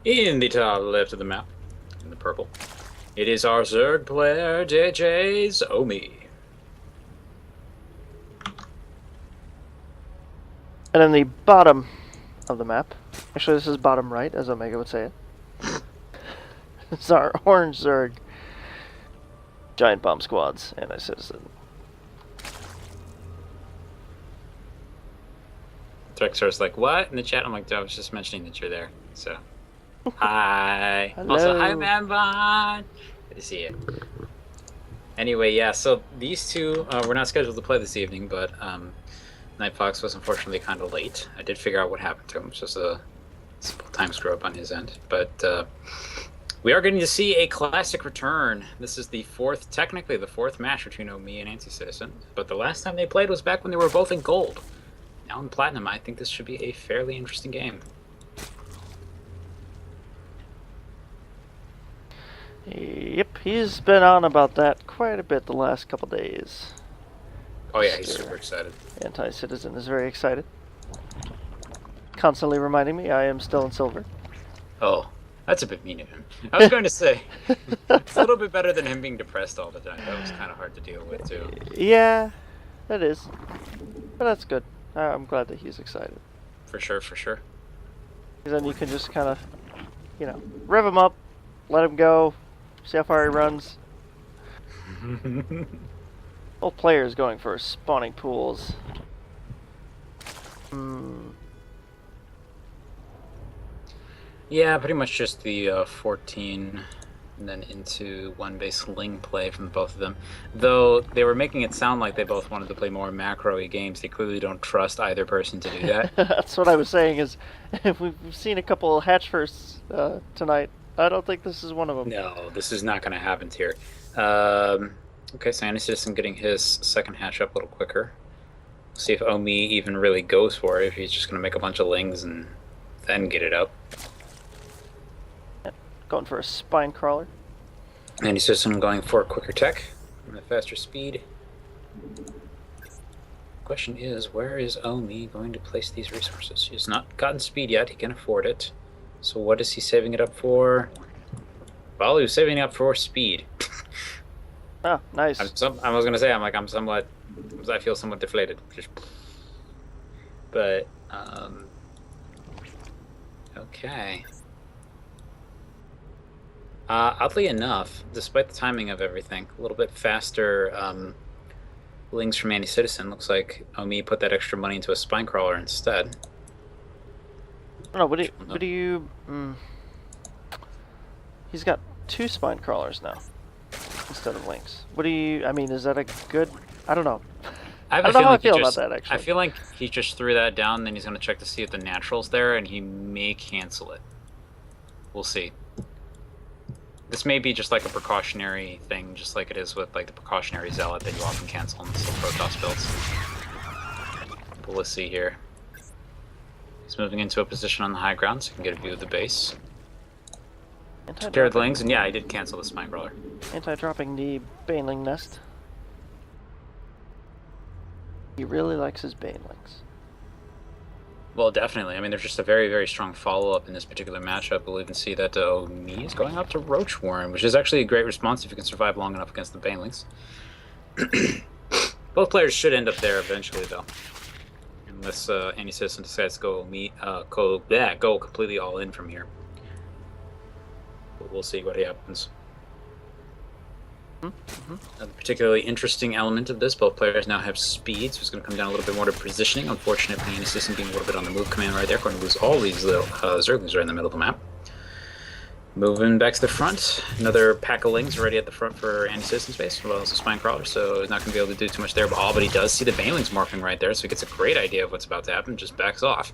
In the top left of the map, in the purple, it is our Zerg player, JJ's Omee. And in the bottom of the map, actually this is bottom right, as Omega would say it, it's our orange Zerg. Giant bomb squads, Anticitizen. Trexer's like, what? In the chat, I'm like, I was just mentioning that you're there, so. Hi. Hello. Also, hi, Manbot. Good to see you. Anyway, yeah, so these two were not scheduled to play this evening, but Night Fox was unfortunately kind of late. I did figure out what happened to him. It's just a simple time screw up on his end. But we are getting to see a classic return. This is technically the fourth match between Omee and Anticitizen, but the last time they played was back when they were both in gold. Now in platinum, I think this should be a fairly interesting game. Yep, he's been on about that quite a bit the last couple days. Oh yeah, he's super excited. Anticitizen is very excited. Constantly reminding me I am still in silver. Oh, that's a bit mean of him. I was going to say, it's a little bit better than him being depressed all the time. That was kind of hard to deal with, too. Yeah, that is. But that's good. I'm glad that he's excited. For sure, for sure. Because then you can just kind of, rev him up, let him go, see how far he runs. Both players going for spawning pools. Yeah, pretty much just the 14 and then into one base Ling play from both of them. Though they were making it sound like they both wanted to play more macro-y games. They clearly don't trust either person to do that. That's what I was saying is, we've seen a couple of hatch firsts tonight. I don't think this is one of them. No, this is not going to happen here. Okay, so Anticitizen getting his second hatch up a little quicker. See if Omee even really goes for it, if he's just going to make a bunch of Lings and then get it up. Going for a spine crawler. Anticitizen going for a quicker tech and a faster speed. Question is, where is Omee going to place these resources? He has not gotten speed yet. He can afford it. So what is he saving it up for? Well, he was saving it up for speed. Oh, nice. I was gonna say, I feel somewhat deflated. But okay. Oddly enough, despite the timing of everything, a little bit faster Lings from Anticitizen. Looks like Omee put that extra money into a spine crawler instead. No, what do you? He's got 2 spine crawlers now instead of Lings. What do you? I mean, is that a good? I don't know. I don't know how I feel about that, actually. I feel like he just threw that down, then he's going to check to see if the natural's there, and he may cancel it. We'll see. This may be just like a precautionary thing, just like it is with like the precautionary zealot that you often cancel in some Protoss builds. But let's see here. He's moving into a position on the high ground so you can get a view of the base. Scared Lings, and yeah, I did cancel the spine crawler. Anti-dropping the Baneling nest. He really likes his Banelings. Well, definitely. I mean, there's just a very, very strong follow-up in this particular matchup. We'll even see that Omee is going up to Roach Warren, which is actually a great response if you can survive long enough against the Banelings. Both players should end up there eventually, though. Unless Anticitizen decides to go completely all in from here. But we'll see what happens. A particularly interesting element of this, both players now have speed, so it's going to come down a little bit more to positioning. Unfortunately, Anticitizen being a little bit on the move command right there, going to lose all these little Zerglings right in the middle of the map. Moving back to the front, another pack of Lings ready at the front for Anticitizen's base, as well as a spine crawler, so he's not going to be able to do too much there. But he does see the Banelings marking right there, so he gets a great idea of what's about to happen, just backs off.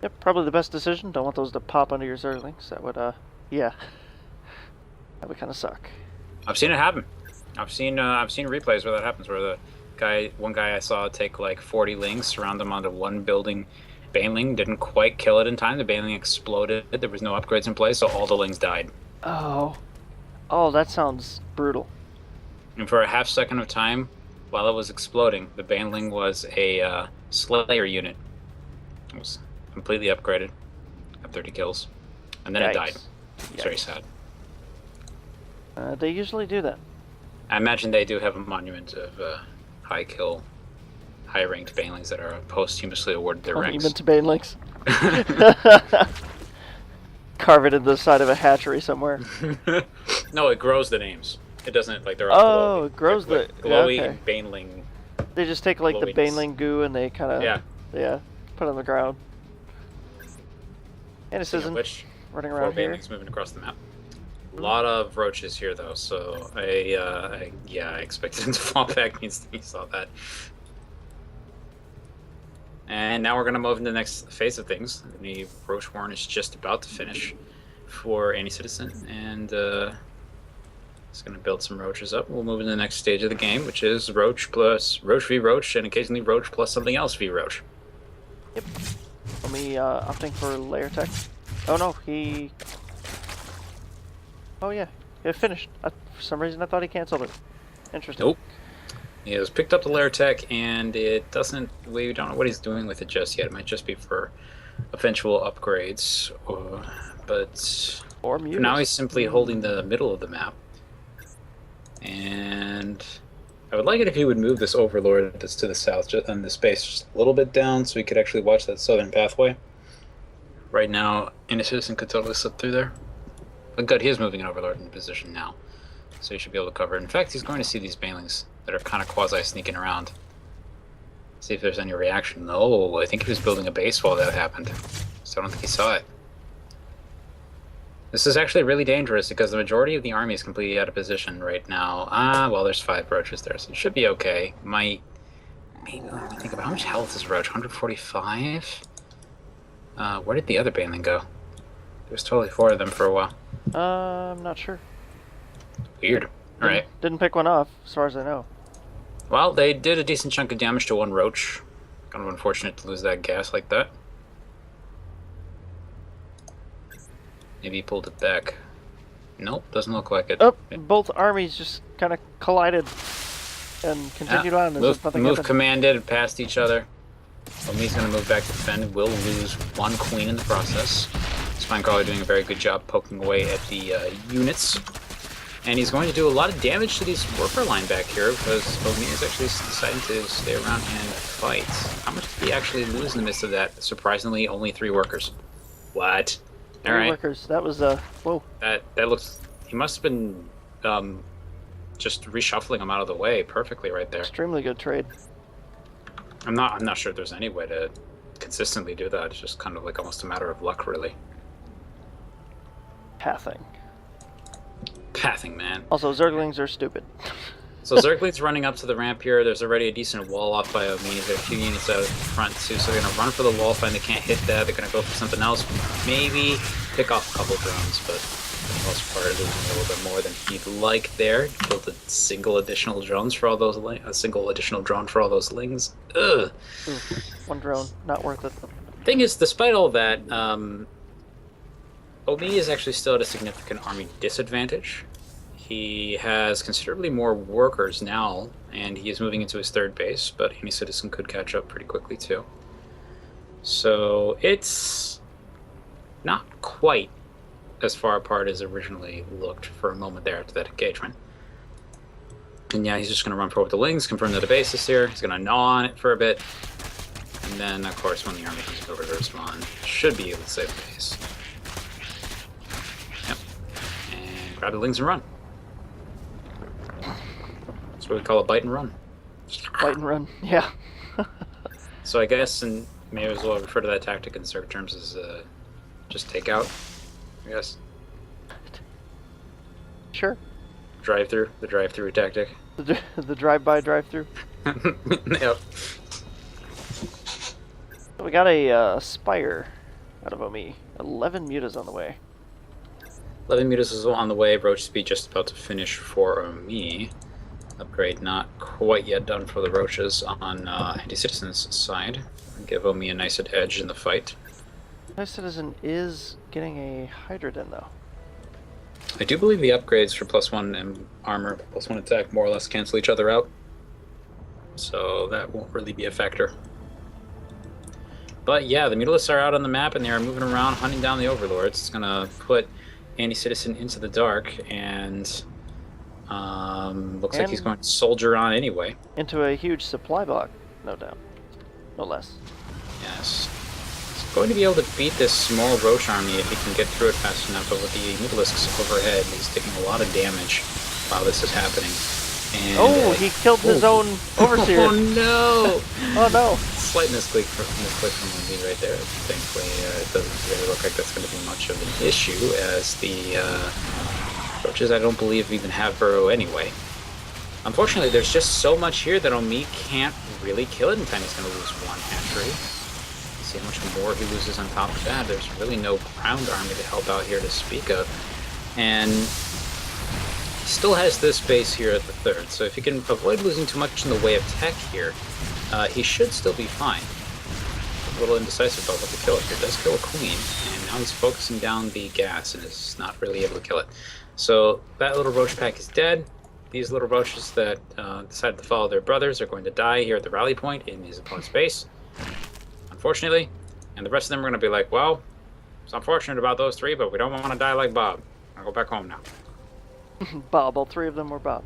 Yep, probably the best decision. Don't want those to pop under your Zerglings. That would, yeah. That would kind of suck. I've seen it happen. I've seen replays where that happens, where one guy I saw take like 40 Lings, surround them onto one building Baneling, didn't quite kill it in time. The Baneling exploded. There was no upgrades in place, so all the Lings died. Oh, that sounds brutal. And for a half second of time, while it was exploding, the Baneling was a Slayer unit. It was completely upgraded. around 30 kills. And then it died. Yikes. It's very sad. They usually do that. I imagine they do have a monument of high kill, high ranked banelings that are posthumously awarded their ranks. Monument to banelings. Carve it into the side of a hatchery somewhere. No, it grows the names. It doesn't, like, they're all glowy. It grows the... Glowy okay. and baneling. They just take, like, the baneling goo and they kind of... Yeah, put it on the ground. Anticitizen, which, running around here. Banelings moving across the map. A lot of roaches here, though, so I expected him to fall back means he saw that. And now we're going to move into the next phase of things. The Roach Warren is just about to finish for Anticitizen, and it's going to build some roaches up. We'll move into the next stage of the game, which is Roach plus Roach v Roach, and occasionally Roach plus something else v Roach. Yep. Omee opting for layer tech. Oh no, he... Oh yeah, it finished. For some reason I thought he canceled it. Interesting. Nope. He has picked up the lair tech, and it doesn't... We don't know what he's doing with it just yet. It might just be for eventual upgrades, but or for now he's simply holding the middle of the map. And I would like it if he would move this Overlord that's to the south, just on the space, just a little bit down, so we could actually watch that southern pathway. Right now, Anticitizen could totally slip through there. But good, he is moving an Overlord into position now, so he should be able to cover it. In fact, he's going to see these banelings that are kind of quasi-sneaking around. See if there's any reaction. No, I think he was building a base while that happened, so I don't think he saw it. This is actually really dangerous because the majority of the army is completely out of position right now. Well, there's 5 roaches there, so it should be okay. Maybe let me think about how much health is Roach. 145? Where did the other baneling go? There was totally 4 of them for a while. I'm not sure. Weird. Alright. Didn't pick one off, as far as I know. Well, they did a decent chunk of damage to 1 roach. Kind of unfortunate to lose that gas like that. Maybe he pulled it back. Nope, doesn't look like it. Oh, both armies just kind of collided and continued on as if nothing happened. Commanded past each other. Omee's going to move back to defend. Will lose 1 queen in the process. Spinecrawler doing a very good job poking away at the units. And he's going to do a lot of damage to these worker line back here because Omee is actually deciding to stay around and fight. How much did he actually lose in the midst of that? Surprisingly, only 3 workers. What? All right. 3 workers. That was whoa. That looks. He must have been just reshuffling them out of the way perfectly right there. Extremely good trade. I'm not sure there's any way to consistently do that. It's just kind of like almost a matter of luck, really. Pathing. Pathing, man. Also, Zerglings are stupid. So Zergling's running up to the ramp here. There's already a decent wall off by Omee. There's a few units out front too, so they're going to run for the wall find. They can't hit that. They're going to go for something else. Maybe pick off a couple drones, but for the most part, losing a little bit more than he'd like there. Built a single additional drones for all those lings. Ugh. Ooh, 1 drone, not worth it. Thing is, despite all that, Omee is actually still at a significant army disadvantage. He has considerably more workers now, and he is moving into his 3rd base, but Anticitizen could catch up pretty quickly too. So it's not quite as far apart as originally looked for a moment there after that engagement. And yeah, he's just going to run forward with the lings, confirm that the base is here. He's going to gnaw on it for a bit. And then, of course, when the army comes over to respond, should be able to save the base. Yep. And grab the lings and run. That's what we call a bite and run. Bite and run, yeah. So I guess, and may as well refer to that tactic in certain terms as just take out, I guess. Sure. The drive-through tactic. The drive-by drive-through. Yep. So we got a Spire out of Omee. 11 mutas on the way. 11 mutas is on the way. Roach speed just about to finish for Omee. Upgrade not quite yet done for the roaches on Anticitizen's side. Give Omee a nice edge in the fight. Anticitizen is getting a Hydrodin though. I do believe the upgrades for +1 and armor, +1 attack more or less cancel each other out. So that won't really be a factor. But yeah, the Mutalisks are out on the map and they are moving around, hunting down the Overlords. It's gonna put Anticitizen into the dark, and looks like he's And going to soldier on anyway. into a huge supply block, no doubt. No less. Yes. He's going to be able to beat this small Roche army if he can get through it fast enough, but with the Mutalisks overhead, he's taking a lot of damage while this is happening. And, he killed his own Overseer. Oh no! Oh no! Slight misclick from Omee right there. Thankfully, it doesn't really look like that's going to be much of an issue, as the Roaches I don't believe even have burrow anyway. Unfortunately, there's just so much here that Omee can't really kill it in time. He's going to lose one hatchery. See how much more he loses on top of that. There's really no ground army to help out here to speak of. And he still has this base here at the third, so if he can avoid losing too much in the way of tech here, he should still be fine. A little indecisive about what to kill it here. Does kill a queen, and now he's focusing down the gas and is not really able to kill it. So that little roach pack is dead. These little roaches that decided to follow their brothers are going to die here at the rally point in his opponent's base, unfortunately. And the rest of them are going to be like, well, it's unfortunate about those three, but we don't want to die like Bob. I'll go back home now. Bob, all three of them were Bob.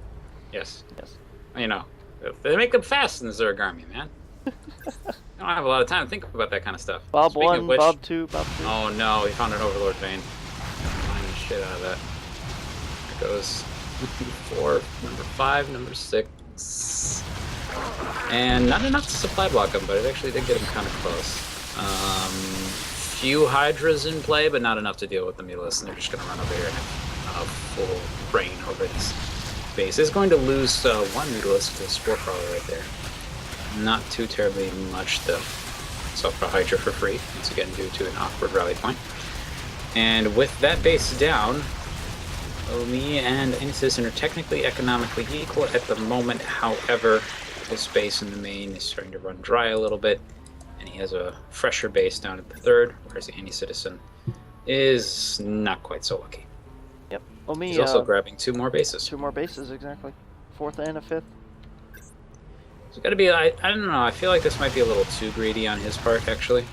Yes. Yes. You know, they make them fast in the Zerg army, man. I don't have a lot of time to think about that kind of stuff. Bob Speaking 1, of which, Bob 2, Bob 3. Oh no, he found an Overlord vein. Find the shit out of that. There goes 4, number 5, number 6. And not enough to supply block him, but it actually did get him kind of close. Few Hydras in play, but not enough to deal with the Mutalisks, and they're just going to run over here and have full reign over this base. Is going to lose one Mutalisk to the Spore Crawler right there. Not too terribly much, though. So for Hydra for free, once again due to an awkward rally point. And with that base down, Omee and Anticitizen are technically economically equal at the moment. However, his base in the main is starting to run dry a little bit, and he has a fresher base down at the third, whereas the Anticitizen is not quite so lucky. Yep. Omee, he's also grabbing 2 more bases. 2 more bases, exactly. 4th and a 5th. It's got to be, I don't know, I feel like this might be a little too greedy on his part, actually.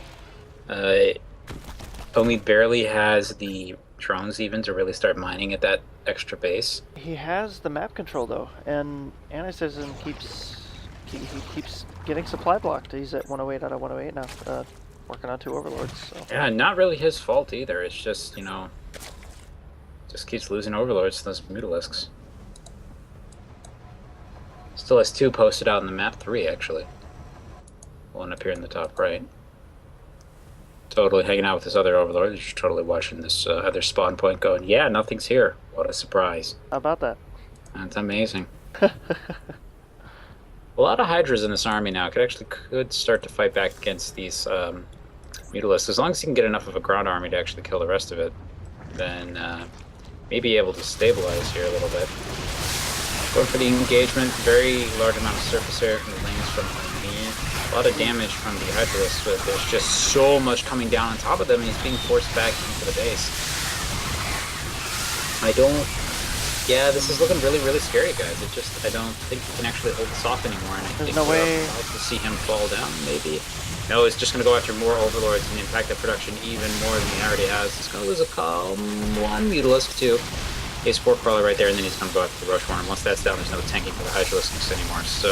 Omee barely has the drones even to really start mining at that extra base. He has the map control, though, and Anticitizen keeps getting supply blocked. He's at 108 out of 108 now, working on 2 Overlords. So. Yeah, not really his fault either. It's just, you know, just keeps losing Overlords to those Mutalisks. Still has 2 posted out in the map, 3 actually. One up here in the top right. Totally hanging out with this other Overlord. Just totally watching this other spawn point going, yeah, nothing's here. What a surprise. How about that? That's amazing. A lot of Hydras in this army now could start to fight back against these Mutalisks. As long as he can get enough of a ground army to actually kill the rest of it, then maybe able to stabilize here a little bit. Going for the engagement, very large amount of surface area from the lanes from Omee. A lot of damage from the Hydralisks, but there's just so much coming down on top of them, and he's being forced back into the base. Yeah, this is looking really, really scary, guys. I don't think he can actually hold this off anymore, and I think no way about to see him fall down, maybe. No, it's just going to go after more Overlords and impact the production even more than he already has. He's going to lose one Mutalisk, too. A Spore Crawler right there, and then he's going to go after the Roche Horn. Once that's down, there's no tanking for the Hydralisks anymore, so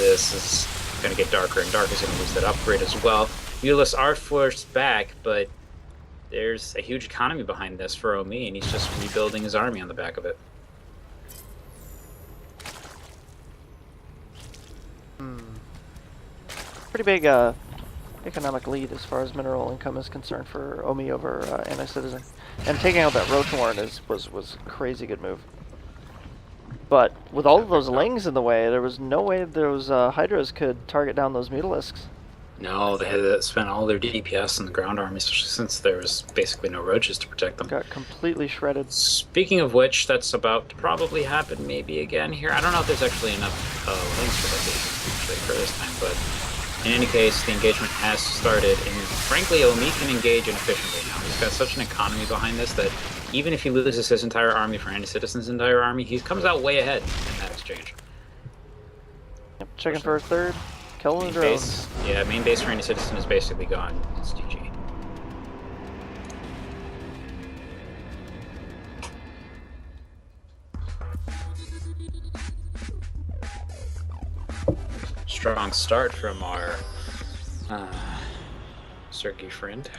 this is going to get darker and darker. He's going to lose that upgrade as well. Mutalisks are forced back, but there's a huge economy behind this for Omee, and he's just rebuilding his army on the back of it. Pretty big economic lead as far as mineral income is concerned for Omee over Anticitizen. And taking out that Roach Warren was a crazy good move. But with all of those Lings in the way, there was no way those Hydras could target down those Mutalisks. No, they had to spend all their DPS in the ground army, especially since there was basically no roaches to protect them. Got completely shredded. Speaking of which, that's about to probably happen maybe again here. I don't know if there's actually enough Lings for that actually for this time, but in any case, the engagement has started, and frankly, Omee can engage inefficiently now. He's got such an economy behind this that even if he loses his entire army for Anticitizen's entire army, he comes out way ahead in that exchange. Yep, checking for a third. Killing Main the drone. base, yeah, main base for Anticitizen is basically gone. It's GG. Strong start from our Sergey friend.